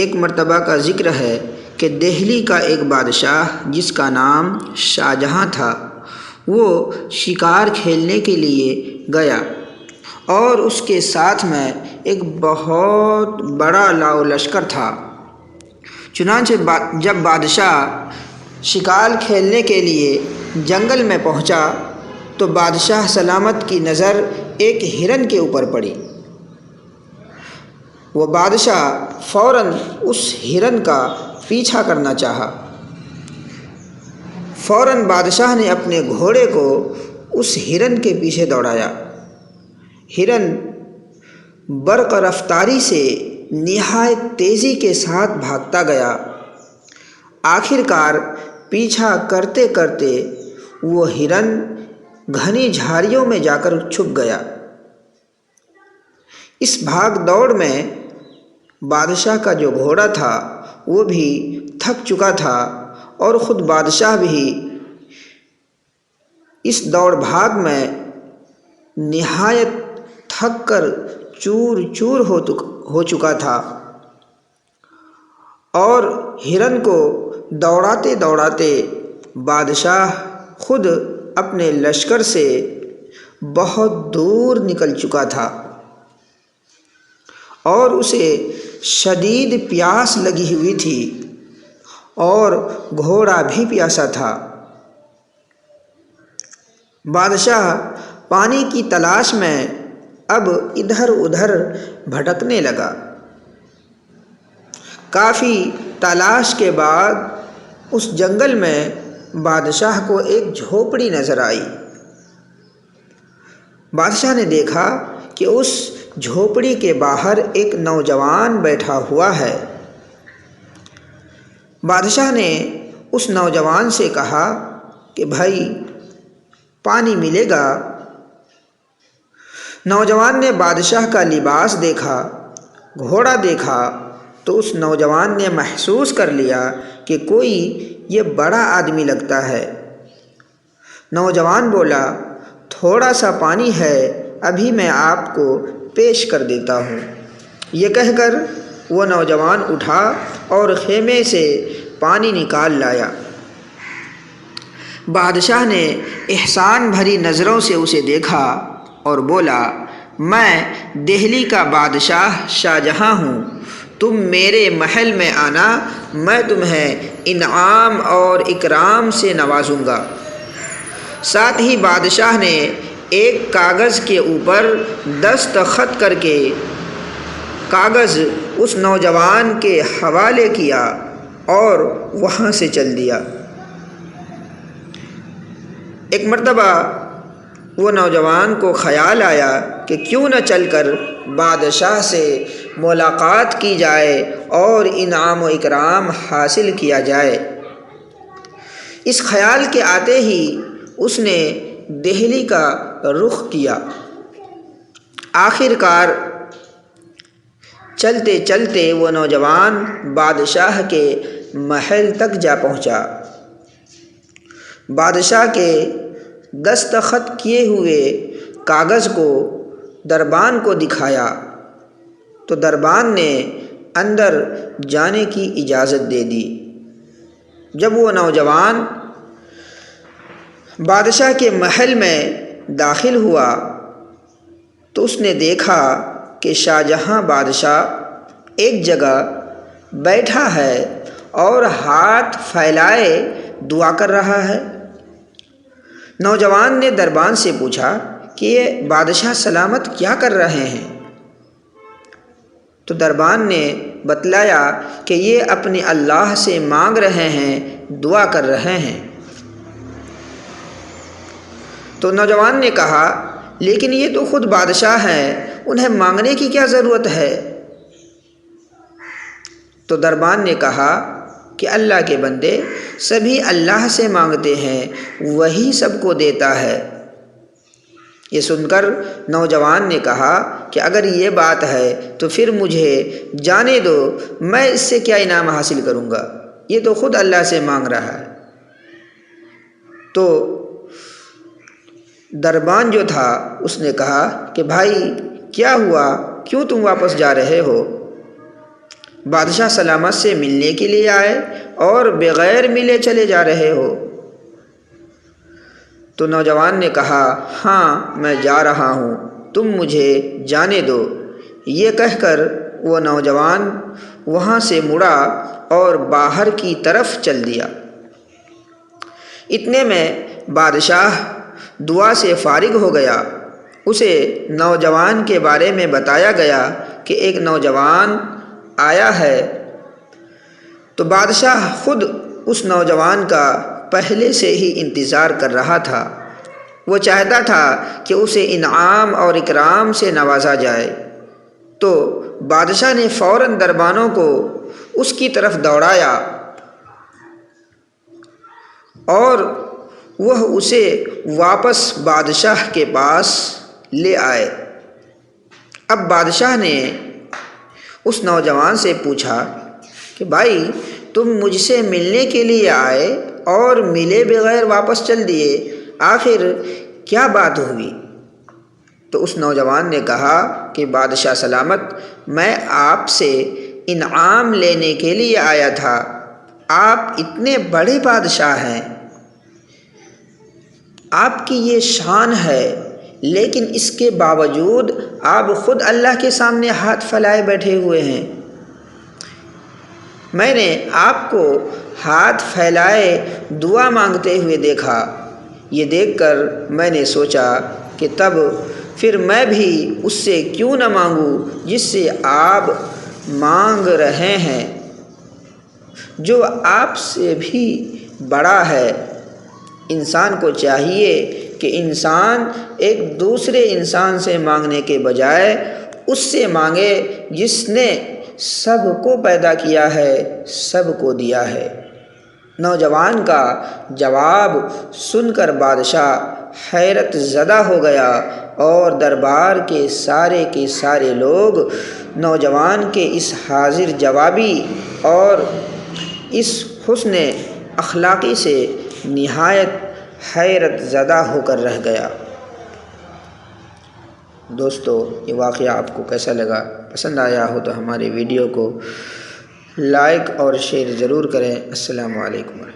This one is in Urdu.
ایک مرتبہ کا ذکر ہے کہ دہلی کا ایک بادشاہ جس کا نام شاہجہاں تھا، وہ شکار کھیلنے کے لیے گیا اور اس کے ساتھ میں ایک بہت بڑا لاؤ لشکر تھا۔ چنانچہ جب بادشاہ شکار کھیلنے کے لیے جنگل میں پہنچا تو بادشاہ سلامت کی نظر ایک ہرن کے اوپر پڑی۔ وہ بادشاہ فوراً اس ہرن کا پیچھا کرنا چاہا۔ فوراً بادشاہ نے اپنے گھوڑے کو اس ہرن کے پیچھے دوڑایا۔ ہرن برق رفتاری سے نہایت تیزی کے ساتھ بھاگتا گیا۔ آخر کار پیچھا کرتے کرتے وہ ہرن گھنی جھاڑیوں میں جا کر چھپ گیا۔ اس بھاگ دوڑ میں بادشاہ کا جو گھوڑا تھا وہ بھی تھک چکا تھا اور خود بادشاہ بھی اس دوڑ بھاگ میں نہایت تھک کر چور چور ہو چکا تھا، اور ہرن کو دوڑاتے دوڑاتے بادشاہ خود اپنے لشکر سے بہت دور نکل چکا تھا اور اسے شدید پیاس لگی ہوئی تھی اور گھوڑا بھی پیاسا تھا۔ بادشاہ پانی کی تلاش میں اب ادھر ادھر بھٹکنے لگا۔ کافی تلاش کے بعد اس جنگل میں بادشاہ کو ایک جھوپڑی نظر آئی۔ بادشاہ نے دیکھا کہ اس جھوپڑی کے باہر ایک نوجوان بیٹھا ہوا ہے۔ بادشاہ نے اس نوجوان سے کہا کہ بھائی پانی ملے گا؟ نوجوان نے بادشاہ کا لباس دیکھا، گھوڑا دیکھا تو اس نوجوان نے محسوس کر لیا کہ کوئی یہ بڑا آدمی لگتا ہے۔ نوجوان بولا، تھوڑا سا پانی ہے، ابھی میں آپ کو پیش کر دیتا ہوں۔ یہ کہہ کر وہ نوجوان اٹھا اور خیمے سے پانی نکال لایا۔ بادشاہ نے احسان بھری نظروں سے اسے دیکھا اور بولا، میں دہلی کا بادشاہ شاہجہاں ہوں، تم میرے محل میں آنا، میں تمہیں انعام اور اکرام سے نوازوں گا۔ ساتھ ہی بادشاہ نے ایک کاغذ کے اوپر دستخط کر کے کاغذ اس نوجوان کے حوالے کیا اور وہاں سے چل دیا۔ ایک مرتبہ وہ نوجوان کو خیال آیا کہ کیوں نہ چل کر بادشاہ سے ملاقات کی جائے اور انعام و اکرام حاصل کیا جائے۔ اس خیال کے آتے ہی اس نے دہلی کا رخ کیا۔ آخر کار چلتے چلتے وہ نوجوان بادشاہ کے محل تک جا پہنچا۔ بادشاہ کے دستخط کیے ہوئے کاغذ کو دربان کو دکھایا تو دربان نے اندر جانے کی اجازت دے دی۔ جب وہ نوجوان بادشاہ کے محل میں داخل ہوا تو اس نے دیکھا کہ شاہجہاں بادشاہ ایک جگہ بیٹھا ہے اور ہاتھ پھیلائے دعا کر رہا ہے۔ نوجوان نے دربان سے پوچھا کہ یہ بادشاہ سلامت کیا کر رہے ہیں؟ تو دربان نے بتلایا کہ یہ اپنے اللہ سے مانگ رہے ہیں، دعا کر رہے ہیں۔ تو نوجوان نے کہا، لیکن یہ تو خود بادشاہ ہیں، انہیں مانگنے کی کیا ضرورت ہے؟ تو دربان نے کہا کہ اللہ کے بندے سبھی اللہ سے مانگتے ہیں، وہی سب کو دیتا ہے۔ یہ سن کر نوجوان نے کہا کہ اگر یہ بات ہے تو پھر مجھے جانے دو، میں اس سے کیا انعام حاصل کروں گا، یہ تو خود اللہ سے مانگ رہا ہے۔ تو دربان جو تھا اس نے کہا کہ بھائی کیا ہوا، کیوں تم واپس جا رہے ہو؟ بادشاہ سلامت سے ملنے کے لیے آئے اور بغیر ملے چلے جا رہے ہو؟ تو نوجوان نے کہا ہاں میں جا رہا ہوں، تم مجھے جانے دو۔ یہ کہہ کر وہ نوجوان وہاں سے مڑا اور باہر کی طرف چل دیا۔ اتنے میں بادشاہ دعا سے فارغ ہو گیا۔ اسے نوجوان کے بارے میں بتایا گیا کہ ایک نوجوان آیا ہے۔ تو بادشاہ خود اس نوجوان کا پہلے سے ہی انتظار کر رہا تھا۔ وہ چاہتا تھا کہ اسے انعام اور اکرام سے نوازا جائے۔ تو بادشاہ نے فوراً دربانوں کو اس کی طرف دوڑایا اور وہ اسے واپس بادشاہ کے پاس لے آئے۔ اب بادشاہ نے اس نوجوان سے پوچھا کہ بھائی تم مجھ سے ملنے کے لیے آئے اور ملے بغیر واپس چل دیے، آخر کیا بات ہوئی؟ تو اس نوجوان نے کہا کہ بادشاہ سلامت، میں آپ سے انعام لینے کے لیے آیا تھا۔ آپ اتنے بڑے بادشاہ ہیں، آپ کی یہ شان ہے، لیکن اس کے باوجود آپ خود اللہ کے سامنے ہاتھ پھیلائے بیٹھے ہوئے ہیں۔ میں نے آپ کو ہاتھ پھیلائے دعا مانگتے ہوئے دیکھا۔ یہ دیکھ کر میں نے سوچا کہ تب پھر میں بھی اس سے کیوں نہ مانگوں جس سے آپ مانگ رہے ہیں، جو آپ سے بھی بڑا ہے۔ انسان کو چاہیے کہ انسان ایک دوسرے انسان سے مانگنے کے بجائے اس سے مانگے جس نے سب کو پیدا کیا ہے، سب کو دیا ہے۔ نوجوان کا جواب سن کر بادشاہ حیرت زدہ ہو گیا اور دربار کے سارے لوگ نوجوان کے اس حاضر جوابی اور اس حسن اخلاقی سے نہایت حیرت زدہ ہو کر رہ گیا۔ دوستو، یہ واقعہ آپ کو کیسا لگا؟ پسند آیا ہو تو ہمارے ویڈیو کو لائک اور شیئر ضرور کریں۔ السلام علیکم۔